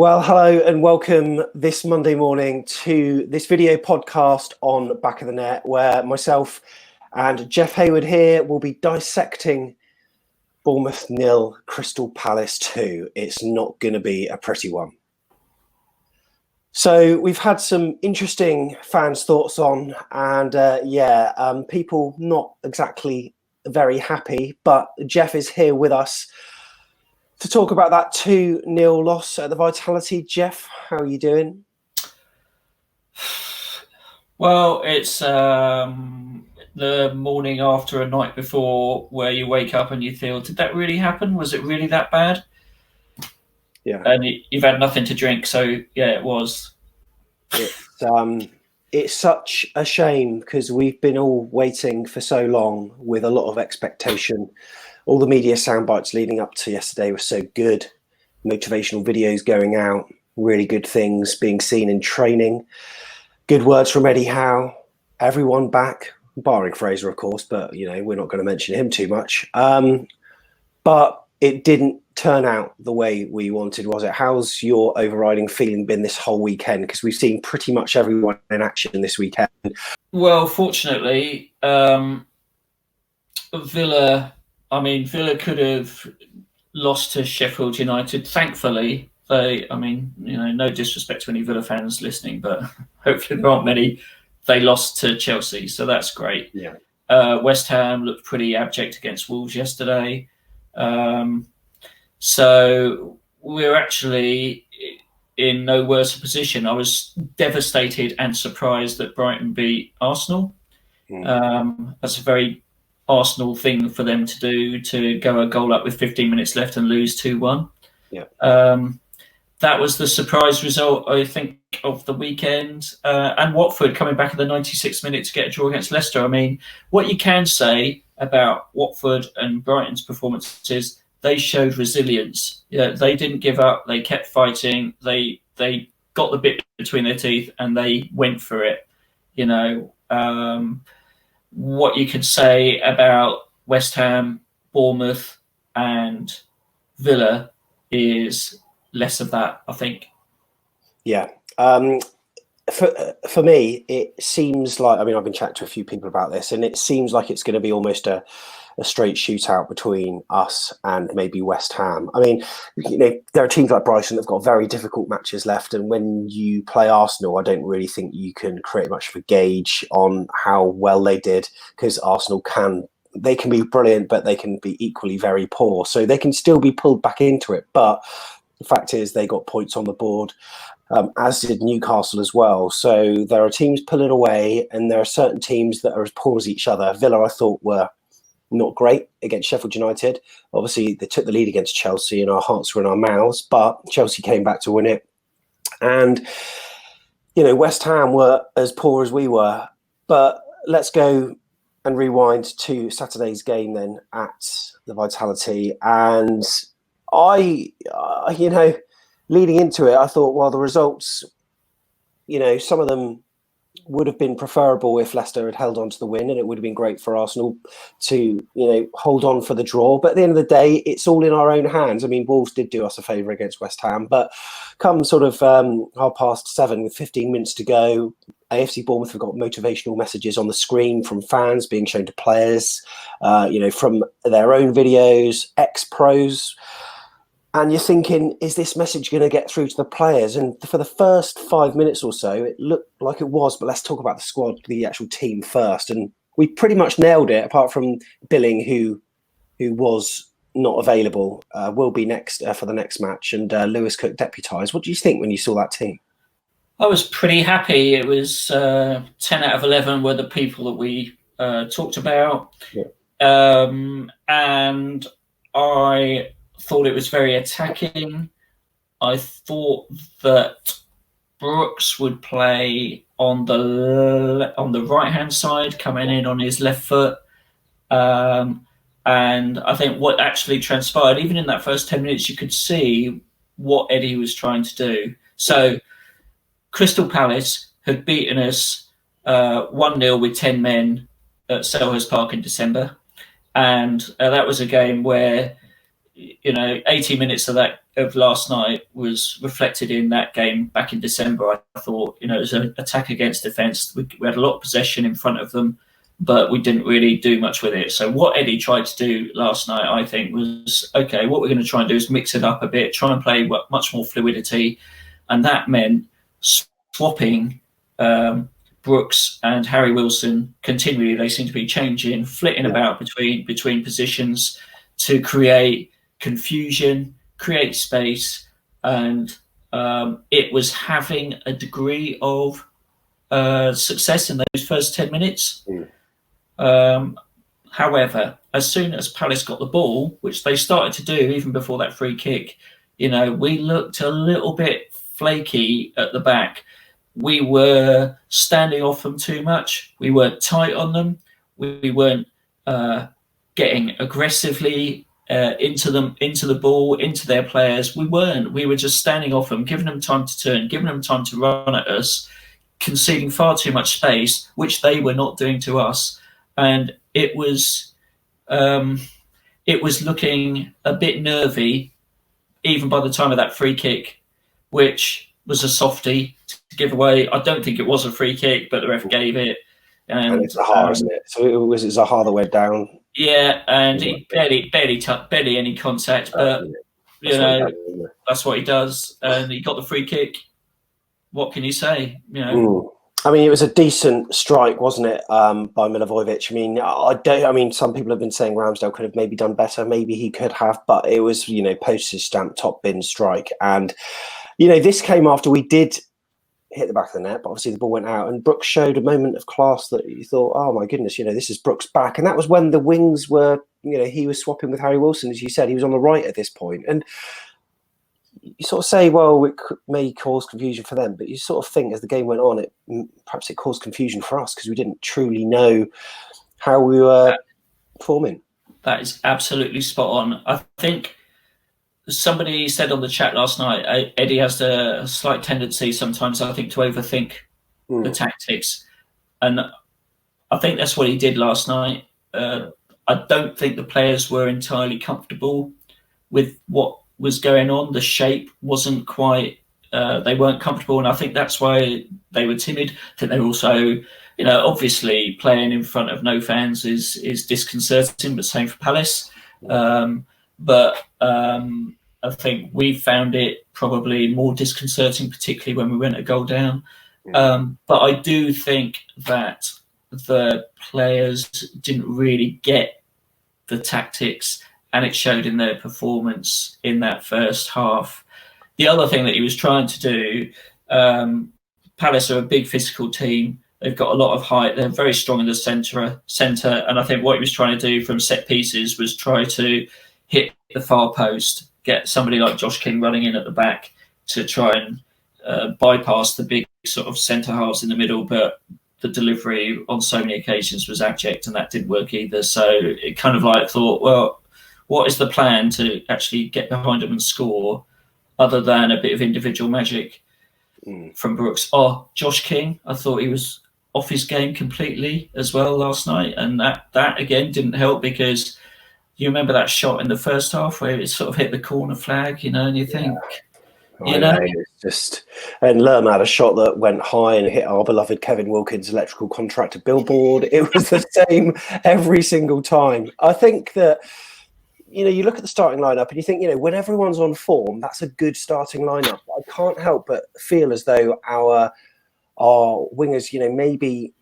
Well, hello and welcome this Monday morning to this video podcast on Back of the Net, where myself and Jeff Hayward here will be dissecting Bournemouth 0, Crystal Palace 2. It's not going to be a pretty one. So we've had some interesting fans' thoughts on, and people not exactly very happy, but Jeff is here with us to talk about that 2-0 loss at the Vitality. Jeff, how are you doing? Well, it's the morning after a night before where you wake up and you feel, did that really happen? Was it really that bad? Yeah. And you've had nothing to drink, so yeah, it was. It's such a shame because we've been all waiting for so long with a lot of expectation. All the media sound bites leading up to yesterday were so good. Motivational videos going out, really good things being seen in training. Good words from Eddie Howe. Everyone back, barring Fraser, of course, but we're not going to mention him too much. But it didn't turn out the way we wanted, was it? How's your overriding feeling been this whole weekend? Because we've seen pretty much everyone in action this weekend. Well, fortunately, Villa could have lost to Sheffield United. Thankfully, no disrespect to any Villa fans listening, but hopefully there aren't many. They lost to Chelsea, so that's great. Yeah. West Ham looked pretty abject against Wolves yesterday. So we're actually in no worse a position. I was devastated and surprised that Brighton beat Arsenal. That's a very Arsenal thing for them to do, to go a goal up with 15 minutes left and lose 2-1. Yeah. That was the surprise result, I think, of the weekend. And Watford coming back in the 96th minute to get a draw against Leicester. I mean, what you can say about Watford and Brighton's performances, they showed resilience. Yeah, they didn't give up. They kept fighting. They got the bit between their teeth and they went for it. What you could say about West Ham, Bournemouth, and Villa is less of that, I think. Yeah. For me, it seems like, I've been chatting to a few people about this, and it seems like it's going to be almost a straight shootout between us and maybe West Ham. There are teams like Brighton that have got very difficult matches left, and when you play Arsenal, I don't really think you can create much of a gauge on how well they did, because Arsenal can be brilliant, but they can be equally very poor. So they can still be pulled back into it. But the fact is they got points on the board, as did Newcastle as well. So there are teams pulling away, and there are certain teams that are as poor as each other. Villa, I thought, were not great against Sheffield United. Obviously, they took the lead against Chelsea and our hearts were in our mouths, but Chelsea came back to win it. And, West Ham were as poor as we were. But let's go and rewind to Saturday's game then at the Vitality. And leading into it, I thought, well, the results, some of them would have been preferable if Leicester had held on to the win, and it would have been great for Arsenal to, hold on for the draw. But at the end of the day, it's all in our own hands. Wolves did do us a favour against West Ham, but come sort of 7:30 with 15 minutes to go, AFC Bournemouth have got motivational messages on the screen from fans being shown to players, from their own videos, ex-pros. And you're thinking, is this message going to get through to the players? And for the first 5 minutes or so, it looked like it was. But let's talk about the squad, the actual team first. And we pretty much nailed it, apart from Billing, who was not available, will be next for the next match. And Lewis Cook deputised. What do you think when you saw that team? I was pretty happy. It was 10 out of 11 were the people that we talked about. Yeah. And I thought it was very attacking. I thought that Brooks would play on the right hand side, coming in on his left foot, and I think what actually transpired, even in that first 10 minutes, you could see what Eddie was trying to do. So Crystal Palace had beaten us 1-0 with 10 men at Selhurst Park in December, and that was a game where 80 minutes of last night was reflected in that game back in December. I thought, it was an attack against defence. We had a lot of possession in front of them, but we didn't really do much with it. So what Eddie tried to do last night, I think, was, okay, what we're going to try and do is mix it up a bit, try and play much more fluidity. And that meant swapping Brooks and Harry Wilson continually. They seem to be changing, flitting about between positions to create confusion, create space, and it was having a degree of success in those first 10 minutes. However, as soon as Palace got the ball, which they started to do even before that free kick, we looked a little bit flaky at the back. We were standing off them too much. We weren't tight on them. We weren't getting aggressively into the ball, into their players. We weren't. We were just standing off them, giving them time to turn, giving them time to run at us, conceding far too much space, which they were not doing to us. And it was looking a bit nervy, even by the time of that free kick, which was a softie to give away. I don't think it was a free kick, but the ref gave it. And it's Zaha, isn't it? So was it Zaha that went down? Yeah, and he barely any contact, but that's what he does. And he got the free kick. What can you say? I mean, it was a decent strike, wasn't it, by Milivojevic? I mean, some people have been saying Ramsdale could have maybe done better. Maybe he could have, but it was, postage stamp top bin strike. And, this came after we did hit the back of the net, but obviously the ball went out, and Brooks showed a moment of class that you thought, oh my goodness, this is Brooks back. And that was when the wings were, he was swapping with Harry Wilson, as you said. He was on the right at this point. And you sort of say, well, it may cause confusion for them, but you sort of think as the game went on, perhaps it caused confusion for us because we didn't truly know how we were performing. That is absolutely spot on. I think somebody said on the chat last night, Eddie has a slight tendency sometimes, I think, to overthink the tactics. And I think that's what he did last night. I don't think the players were entirely comfortable with what was going on. The shape wasn't quite, they weren't comfortable. And I think that's why they were timid. I think they were also, obviously playing in front of no fans is disconcerting, but same for Palace. But I think we found it probably more disconcerting, particularly when we went a goal down. But I do think that the players didn't really get the tactics, and it showed in their performance in that first half. The other thing that he was trying to do, Palace are a big physical team. They've got a lot of height. They're very strong in the centre. And I think what he was trying to do from set pieces was try to hit the far post, get somebody like Josh King running in at the back to try and bypass the big sort of centre halves in the middle. But the delivery on so many occasions was abject, and that didn't work either. So it kind of like thought, well, what is the plan to actually get behind them and score other than a bit of individual magic from Brooks? Josh King, I thought he was off his game completely as well last night. And that again didn't help, because you remember that shot in the first half where it sort of hit the corner flag, and you think, it's just, and Lerma had a shot that went high and hit our beloved Kevin Wilkins' electrical contractor billboard. It was the same every single time. I think that, you look at the starting lineup and you think, when everyone's on form, that's a good starting lineup. I can't help but feel as though our wingers, maybe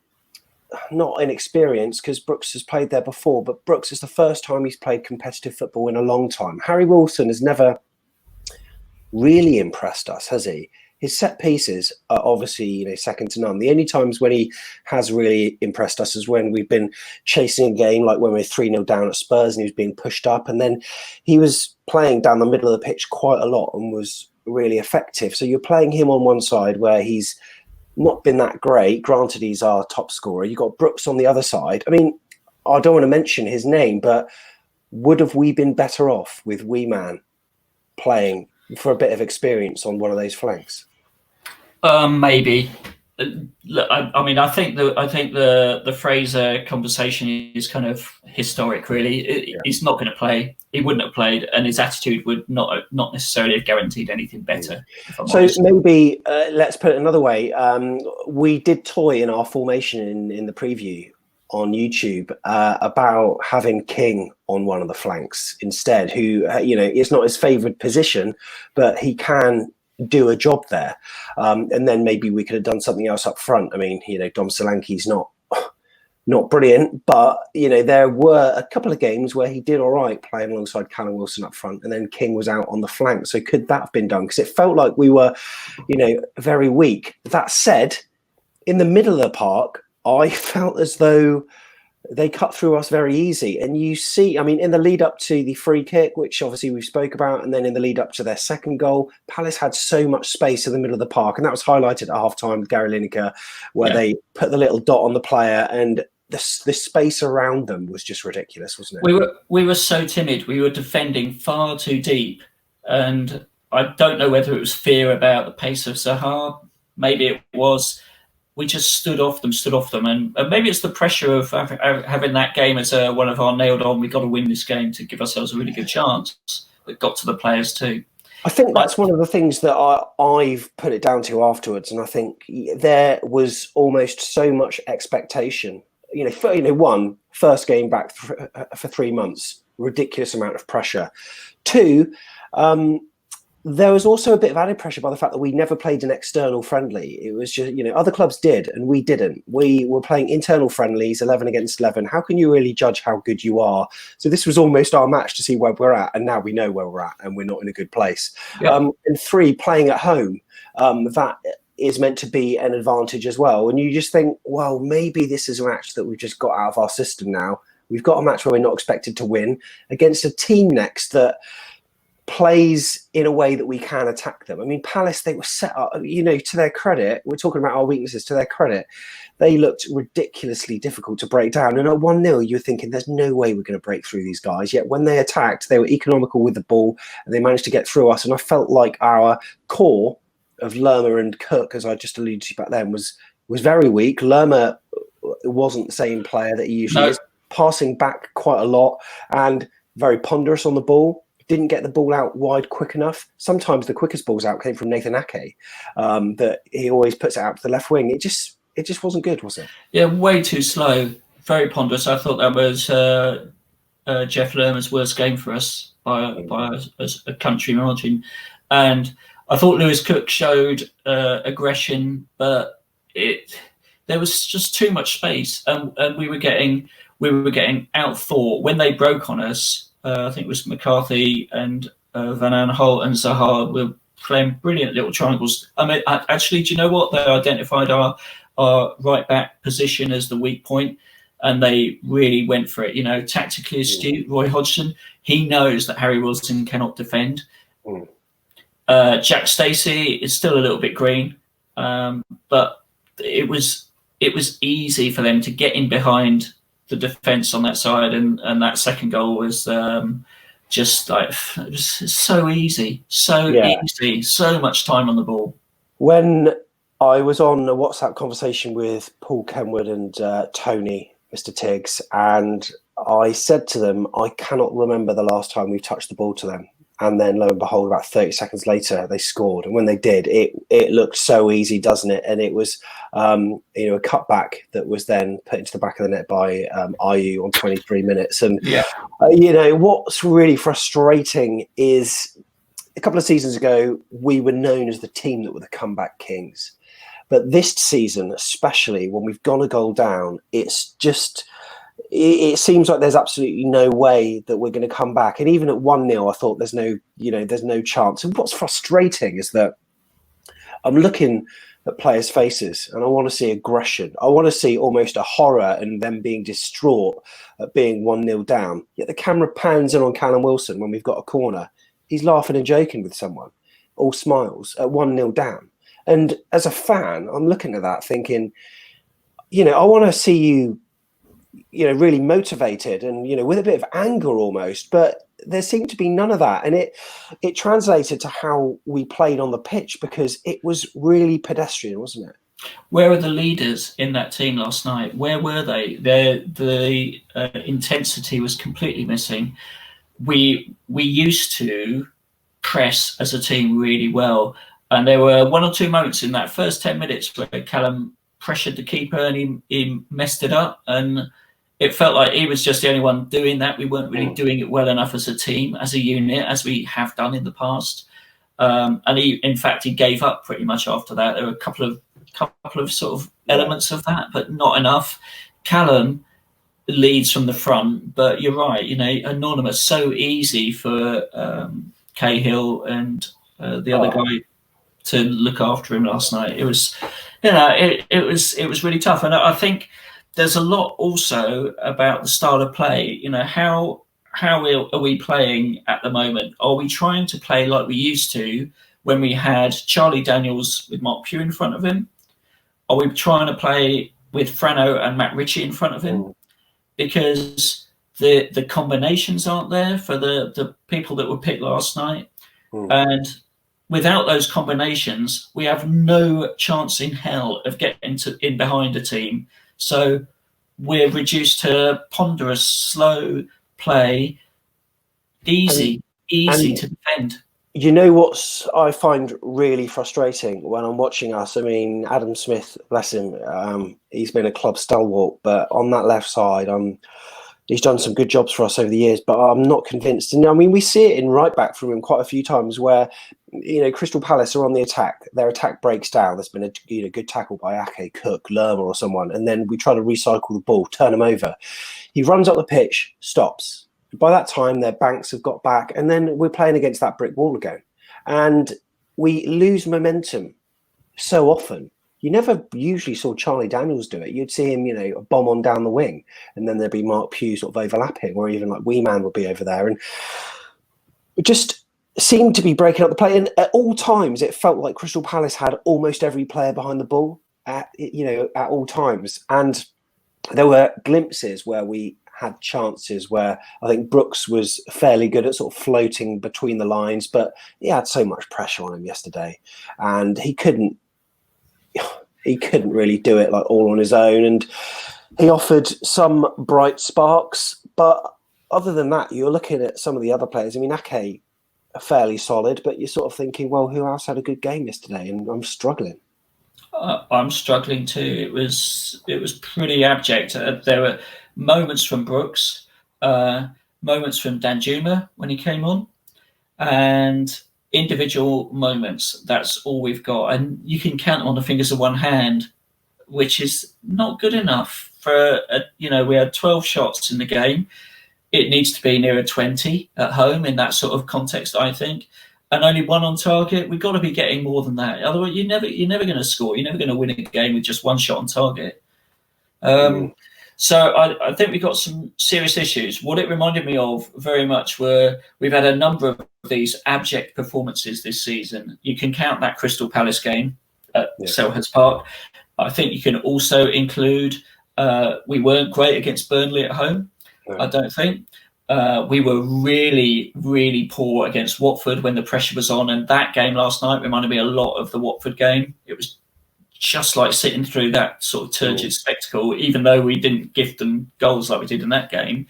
not inexperienced, because Brooks has played there before, but Brooks is the first time he's played competitive football in a long time. Harry Wilson has never really impressed us, has he? His set pieces are obviously, second to none. The only times when he has really impressed us is when we've been chasing a game, like when we were 3-0 down at Spurs and he was being pushed up. And then he was playing down the middle of the pitch quite a lot and was really effective. So you're playing him on one side where he's not been that great. Granted, he's our top scorer. You've got Brooks on the other side. I mean, I don't want to mention his name, but would have we been better off with Wee Man playing for a bit of experience on one of those flanks? Maybe. Look, I mean, I think the Fraser conversation is kind of historic. Really, he's not going to play. He wouldn't have played, and his attitude would not necessarily have guaranteed anything better. If I'm So honest. maybe let's put it another way. We did toy in our formation in the preview on YouTube about having King on one of the flanks instead, who is not his favoured position, but he can do a job there. And then maybe we could have done something else up front. I mean, Dom Solanke's not brilliant, but there were a couple of games where he did all right playing alongside Callum Wilson up front, and then King was out on the flank. So could that have been done? Because it felt like we were, very weak. That said, in the middle of the park, I felt as though they cut through us very easy. And you see, I mean, in the lead up to the free kick, which obviously we spoke about, and then in the lead up to their second goal, Palace had so much space in the middle of the park. And that was highlighted at half-time with Gary Lineker, where they put the little dot on the player, and the space around them was just ridiculous, wasn't it? We were so timid. We were defending far too deep. And I don't know whether it was fear about the pace of Zaha. Maybe it was. We just stood off them, and maybe it's the pressure of having that game as one of our nailed on. We've got to win this game to give ourselves a really good chance. That got to the players too. I think that's one of the things that I've put it down to afterwards, and I think there was almost so much expectation. First game back for 3 months, ridiculous amount of pressure. 2. There was also a bit of added pressure by the fact that we never played an external friendly. It was just, other clubs did and we didn't. We were playing internal friendlies, 11 against 11. How can you really judge how good you are? So this was almost our match to see where we're at. And now we know where we're at and we're not in a good place. Yeah. And 3, playing at home, that is meant to be an advantage as well. And you just think, well, maybe this is a match that we've just got out of our system now. We've got a match where we're not expected to win against a team next that plays in a way that we can attack them. I mean, Palace, they were set up, to their credit, we're talking about our weaknesses, to their credit, they looked ridiculously difficult to break down. And at 1-0, you're thinking there's no way we're going to break through these guys. Yet when they attacked, they were economical with the ball and they managed to get through us. And I felt like our core of Lerma and Cook, as I just alluded to back then, was very weak. Lerma wasn't the same player that he usually is, passing back quite a lot and very ponderous on the ball. Didn't get the ball out wide quick enough. Sometimes the quickest balls out came from Nathan Ake, that he always puts it out to the left wing. It just wasn't good, was it? Yeah, way too slow, very ponderous. I thought that was Jeff Lerma's worst game for us by a country margin. And I thought Lewis Cook showed aggression, but there was just too much space, and we were getting outthought when they broke on us. I think it was McCarthy and Van Aanholt and Zaha were playing brilliant little triangles. I mean, actually, do you know what? They identified our right back position as the weak point, and they really went for it. Tactically astute, Roy Hodgson, he knows that Harry Wilson cannot defend. Jack Stacey is still a little bit green, but it was easy for them to get in behind the defence on that side, and that second goal was just like, it was so easy, easy, so much time on the ball. When I was on a WhatsApp conversation with Paul Kenwood and Tony, Mr. Tiggs, and I said to them, I cannot remember the last time we've touched the ball to them. And then lo and behold, about 30 seconds later, they scored. And when they did, it looked so easy, doesn't it? And it was, a cutback that was then put into the back of the net by Ayew on 23 minutes. And, what's really frustrating is a couple of seasons ago, we were known as the team that were the comeback kings. But this season, especially when we've gone a goal down, it's just... It seems like there's absolutely no way that we're going to come back. And even at 1-0, I thought there's no chance. And what's frustrating is that I'm looking at players' faces and I want to see aggression. I want to see almost a horror and them being distraught at being 1-0 down. Yet the camera pans in on Callum Wilson when we've got a corner. He's laughing and joking with someone, all smiles at 1-0 down. And as a fan, I'm looking at that thinking, I want to see you, really motivated and, with a bit of anger almost, but there seemed to be none of that. And it translated to how we played on the pitch because it was really pedestrian, wasn't it? Where are the leaders in that team last night? Where were they? The intensity was completely missing. We used to press as a team really well, and there were one or two moments in that first 10 minutes where Callum pressured the keeper and he messed it up, and it felt like he was just the only one doing that. We weren't really doing it well enough as a team, as a unit, as we have done in the past. And in fact, he gave up pretty much after that. There were a couple of sort of elements of that, but not enough. Callum leads from the front, but you're right. Anonymous, so easy for Cahill and the other guy to look after him last night. It was, it was really tough, and I think there's a lot also about the style of play. How are we playing at the moment? Are we trying to play like we used to when we had Charlie Daniels with Mark Pugh in front of him? Are we trying to play with Frano and Matt Ritchie in front of him? Because the combinations aren't there for the people that were picked last night. And without those combinations, we have no chance in hell of getting in behind a team. So we're reduced to ponderous, slow play, easy to defend. You know what I find really frustrating when I'm watching us? I mean, Adam Smith, bless him, he's been a club stalwart, but on that left side, he's done some good jobs for us over the years, but I'm not convinced. And I mean, we see it in right back from him quite a few times where, Crystal Palace are on the attack. Their attack breaks down. There's been a good tackle by Ake, Cook, Lerma or someone. And then we try to recycle the ball, turn him over. He runs up the pitch, stops. By that time, their banks have got back. And then we're playing against that brick wall again. And we lose momentum so often. You never usually saw Charlie Daniels do it. You'd see him, bomb on down the wing, and then there'd be Mark Pugh sort of overlapping, or even like Wee Man would be over there. And it just seemed to be breaking up the play. And at all times, it felt like Crystal Palace had almost every player behind the ball at all times. And there were glimpses where we had chances where I think Brooks was fairly good at sort of floating between the lines, but he had so much pressure on him yesterday, and he couldn't really do it like all on his own. And he offered some bright sparks, but other than that, you're looking at some of the other players. I mean, Ake are fairly solid, but you're sort of thinking, well, who else had a good game yesterday? And I'm struggling. I'm struggling too. It was pretty abject. There were moments from Brooks, moments from Danjuma when he came on, and individual moments. That's all we've got, and you can count on the fingers of one hand, which is not good enough for we had 12 shots in the game. It needs to be nearer 20 at home in that sort of context, I think, and only one on target. We've got to be getting more than that. Otherwise, you're never going to score. You're never going to win a game with just one shot on target. So I think we've got some serious issues. What it reminded me of very much were we've had a number of these abject performances this season. You can count that Crystal Palace game at Selhurst Park. I think you can also include we weren't great against Burnley at home. I don't think. We were really, really poor against Watford when the pressure was on. And that game last night reminded me a lot of the Watford game. It was just like sitting through that sort of turgid spectacle, even though we didn't give them goals like we did in that game.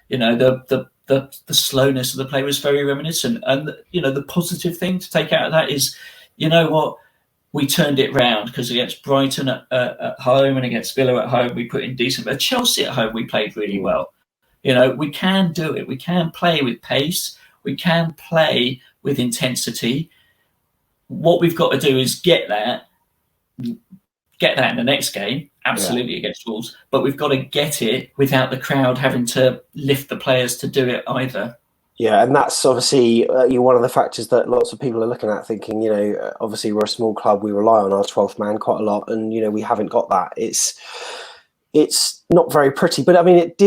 The slowness of the play was very reminiscent. And, the positive thing to take out of that is, we turned it round, because against Brighton at home and against Villa at home, we put in decent. But Chelsea at home, we played really well. We can do it. We can play with pace. We can play with intensity. What we've got to do is get that in the next game, absolutely, against Wolves. But we've got to get it without the crowd having to lift the players to do it either. Yeah, and that's obviously one of the factors that lots of people are looking at, thinking, obviously we're a small club, we rely on our 12th man quite a lot, and, we haven't got that. It's not very pretty, but I mean, it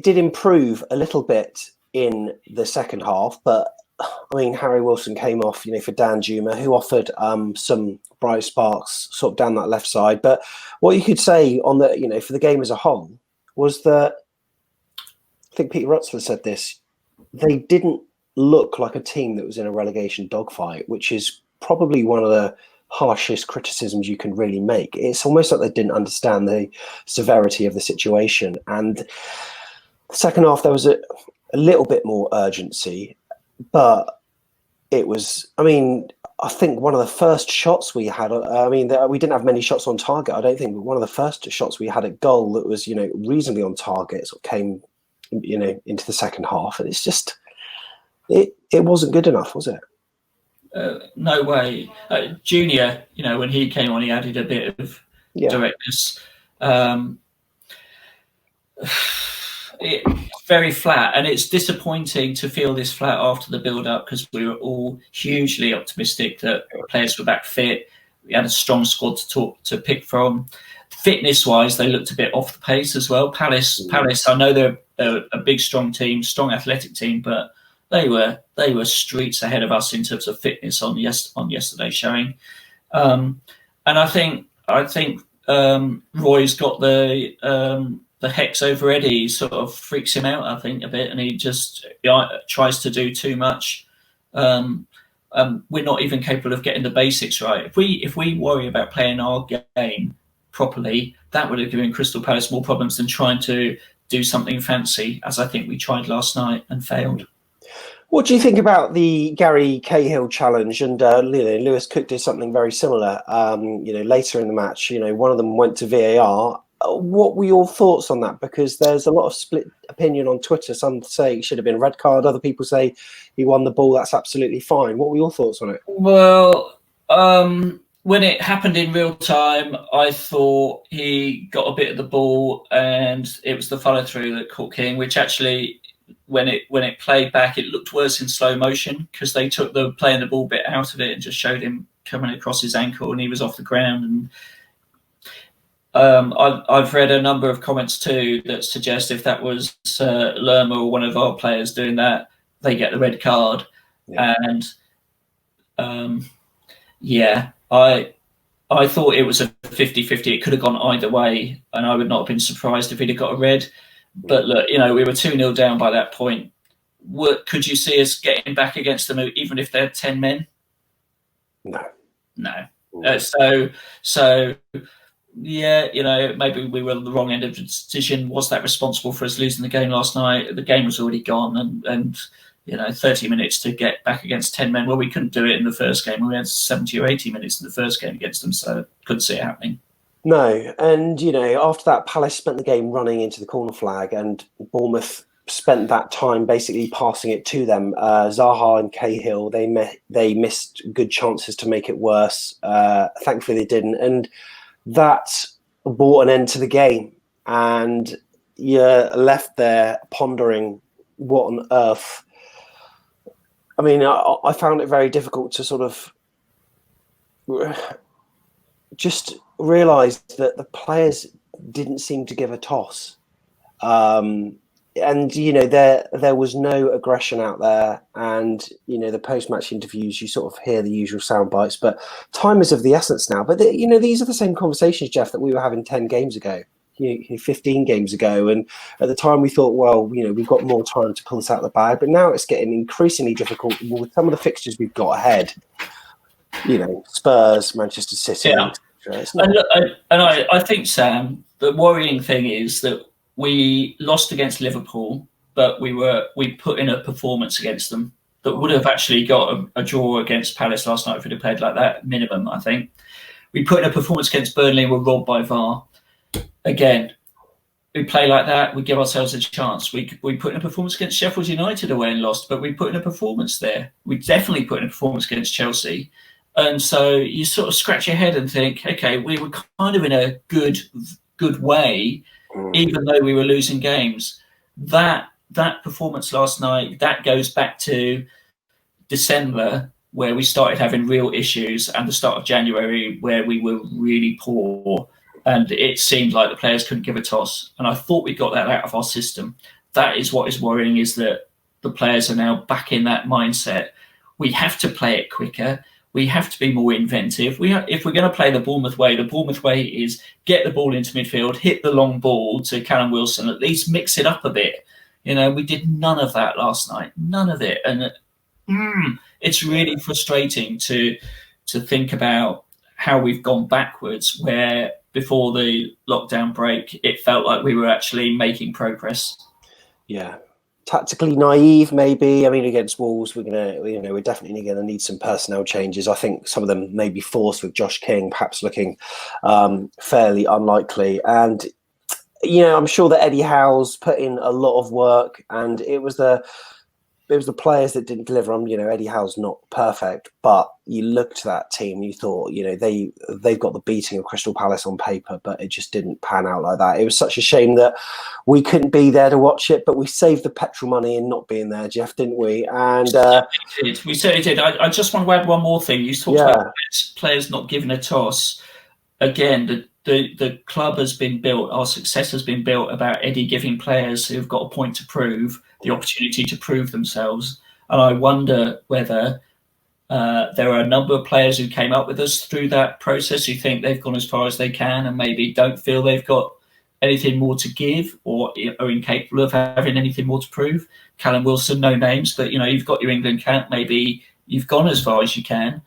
did improve a little bit in the second half, but I mean, Harry Wilson came off, for Danjuma, who offered some bright sparks sort of down that left side. But what you could say on the, for the game as a whole was that, I think Peter Rutzler said this, they didn't look like a team that was in a relegation dogfight, which is probably one of the harshest criticisms you can really make. It's almost like they didn't understand the severity of the situation. And the second half, there was a little bit more urgency, but it was, I mean, I think one of the first shots we had, we didn't have many shots on target, I don't think, but one of the first shots we had at goal that was, reasonably on target sort of came, into the second half. And it's just, it wasn't good enough, was it? No way. Junior, when he came on, he added a bit of directness. It's very flat, and it's disappointing to feel this flat after the build-up, because we were all hugely optimistic that players were back fit. We had a strong squad to pick from. Fitness-wise, they looked a bit off the pace as well. Palace. I know they're a big, strong team, strong athletic team, but they were streets ahead of us in terms of fitness on yesterday's showing. And I think Roy's got the hex over Eddie sort of freaks him out, I think, a bit, and he just tries to do too much. We're not even capable of getting the basics right. If we worry about playing our game properly, that would have given Crystal Palace more problems than trying to do something fancy, as I think we tried last night and failed. What do you think about the Gary Cahill challenge? And Lewis Cook did something very similar. Later in the match, one of them went to VAR. What were your thoughts on that? Because there's a lot of split opinion on Twitter. Some say it should have been a red card. Other people say he won the ball. That's absolutely fine. What were your thoughts on it? Well, when it happened in real time, I thought he got a bit of the ball, and it was the follow through that caught King, which actually, when it played back, it looked worse in slow motion, because they took the playing the ball bit out of it and just showed him coming across his ankle, and he was off the ground. And I've read a number of comments too that suggest if that was Lerma or one of our players doing that, they get the red card. Yeah. And I thought it was a 50-50. It could have gone either way, and I would not have been surprised if he'd have got a red. But look, we were 2-0 down by that point. Could you see us getting back against them even if they're 10 men? No. So yeah, maybe we were on the wrong end of the decision. Was that responsible for us losing the game last night? The game was already gone, and 30 minutes to get back against 10 men. Well, we couldn't do it in the first game. We had 70 or 80 minutes in the first game against them, so couldn't see it happening. No, and after that, Palace spent the game running into the corner flag, and Bournemouth spent that time basically passing it to them. Zaha and Cahill, they missed good chances to make it worse. Thankfully, they didn't, and that brought an end to the game. And you're left there pondering what on earth. I mean, I found it very difficult to sort of just realise that the players didn't seem to give a toss. And, there was no aggression out there. And, the post-match interviews, you sort of hear the usual sound bites. But time is of the essence now. But, these are the same conversations, Jeff, that we were having 10 games ago, 15 games ago. And at the time we thought, well, we've got more time to pull this out of the bag. But now it's getting increasingly difficult with some of the fixtures we've got ahead. Spurs, Manchester City. Yeah. I think, Sam, the worrying thing is that we lost against Liverpool, but we put in a performance against them that would have actually got a draw against Palace last night if we'd have played like that, minimum, I think. We put in a performance against Burnley and were robbed by VAR. Again, we play like that, we give ourselves a chance. We put in a performance against Sheffield United away and lost, but we put in a performance there. We definitely put in a performance against Chelsea. And so you sort of scratch your head and think, okay, we were kind of in a good way, even though we were losing games. That performance last night, that goes back to December, where we started having real issues, and the start of January, where we were really poor. And it seemed like the players couldn't give a toss. And I thought we got that out of our system. That is what is worrying, is that the players are now back in that mindset. We have to play it quicker. We have to be more inventive. If we're going to play the Bournemouth way is get the ball into midfield, hit the long ball to Callum Wilson, at least mix it up a bit. We did none of that last night, none of it. And it's really frustrating to think about how we've gone backwards, where before the lockdown break, it felt like we were actually making progress. Yeah. Tactically naive, maybe. I mean, against Wolves, we're definitely going to need some personnel changes. I think some of them may be forced, with Josh King perhaps looking fairly unlikely. And I'm sure that Eddie Howe's put in a lot of work, and it was the players that didn't deliver. Eddie Howe's not perfect, but you looked at that team, you thought, they've got the beating of Crystal Palace on paper, but it just didn't pan out like that. It was such a shame that we couldn't be there to watch it, but we saved the petrol money in not being there, Jeff, didn't we? And we certainly did. I just want to add one more thing. You talked about players not giving a toss. Again, the club has been built, our success has been built about Eddie giving players who've got a point to prove the opportunity to prove themselves. And I wonder whether there are a number of players who came up with us through that process who think they've gone as far as they can and maybe don't feel they've got anything more to give or are incapable of having anything more to prove. Callum Wilson, no names, but you've got your England camp, maybe you've gone as far as you can.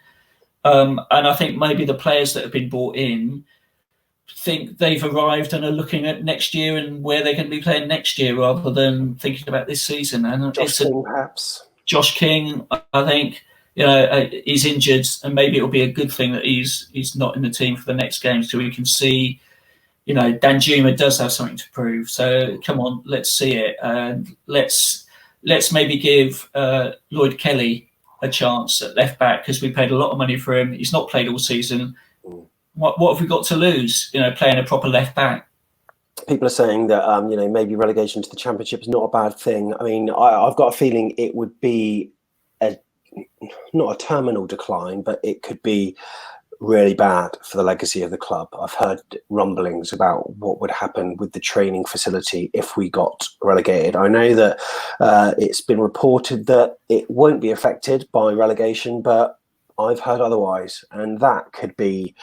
And I think maybe the players that have been brought in think they've arrived and are looking at next year and where they're going to be playing next year rather than thinking about this season. And Josh King, I think, he's injured, and maybe it'll be a good thing that he's not in the team for the next game, so we can see, Danjuma does have something to prove. So come on, let's see it, and let's maybe give Lloyd Kelly a chance at left back, because we paid a lot of money for him. He's not played all season. What have we got to lose? Playing a proper left back. People are saying that maybe relegation to the Championship is not a bad thing. I mean, I've got a feeling it would be not a terminal decline, but it could be really bad for the legacy of the club. I've heard rumblings about what would happen with the training facility if we got relegated. I know that it's been reported that it won't be affected by relegation, but I've heard otherwise, and that could be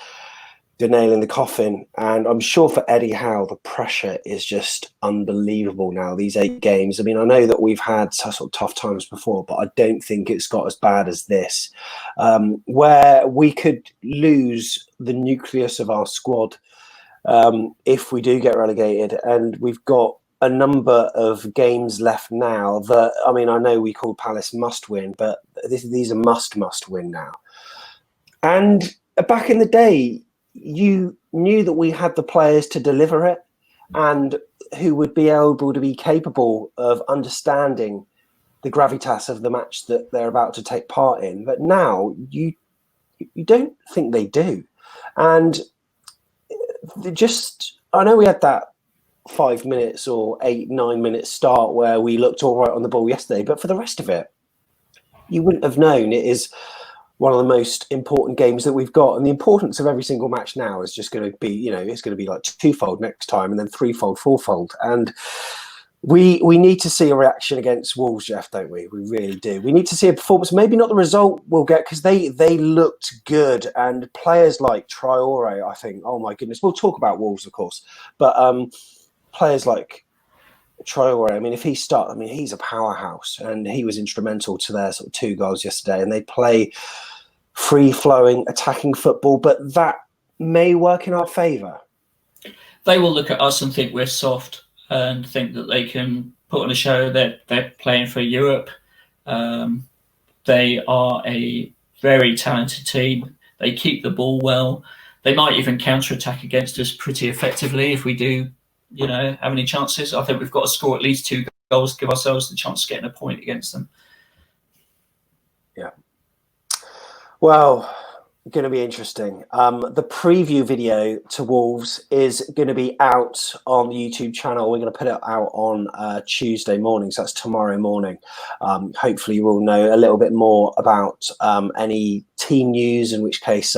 the nail in the coffin. And I'm sure for Eddie Howe, the pressure is just unbelievable now, these 8 games. I mean, I know that we've had sort of tough times before, but I don't think it's got as bad as this, where we could lose the nucleus of our squad if we do get relegated. And we've got a number of games left now that, I mean, I know we call Palace must win, but these are must win now. And back in the day, you knew that we had the players to deliver it and who would be able to be capable of understanding the gravitas of the match that they're about to take part in. But now you don't think they do. And I know we had that 5 minutes or 8-9 minute start where we looked all right on the ball yesterday, but for the rest of it, you wouldn't have known. It is one of the most important games that we've got, and the importance of every single match now is just going to be, it's going to be like twofold next time, and then threefold, fourfold. And we need to see a reaction against Wolves, Jeff, don't we? We really do. We need to see a performance. Maybe not the result we'll get, because they looked good, and players like Traore, I think, oh my goodness, we'll talk about Wolves, of course, but players like Traore, I mean, if he starts, I mean, he's a powerhouse, and he was instrumental to their sort of 2 goals yesterday, and they play free-flowing, attacking football, but that may work in our favour. They will look at us and think we're soft and think that they can put on a show that they're playing for Europe. They are a very talented team. They keep the ball well. They might even counter-attack against us pretty effectively if we do, have any chances. I think we've got to score at least 2 goals to give ourselves the chance of getting a point against them. Yeah. Well, going to be interesting. The preview video to Wolves is going to be out on the YouTube channel. We're going to put it out on Tuesday morning, so that's tomorrow morning. Hopefully you will know a little bit more about any team news, in which case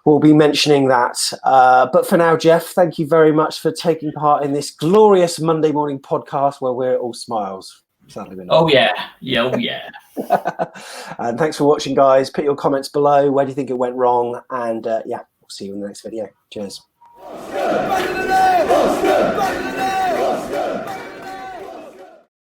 we'll be mentioning that. But for now, Jeff, thank you very much for taking part in this glorious Monday morning podcast where we're all smiles. Sadly, we're not. Oh yeah. And thanks for watching, guys. Put your comments below. Where do you think it went wrong? And we'll see you in the next video. Cheers.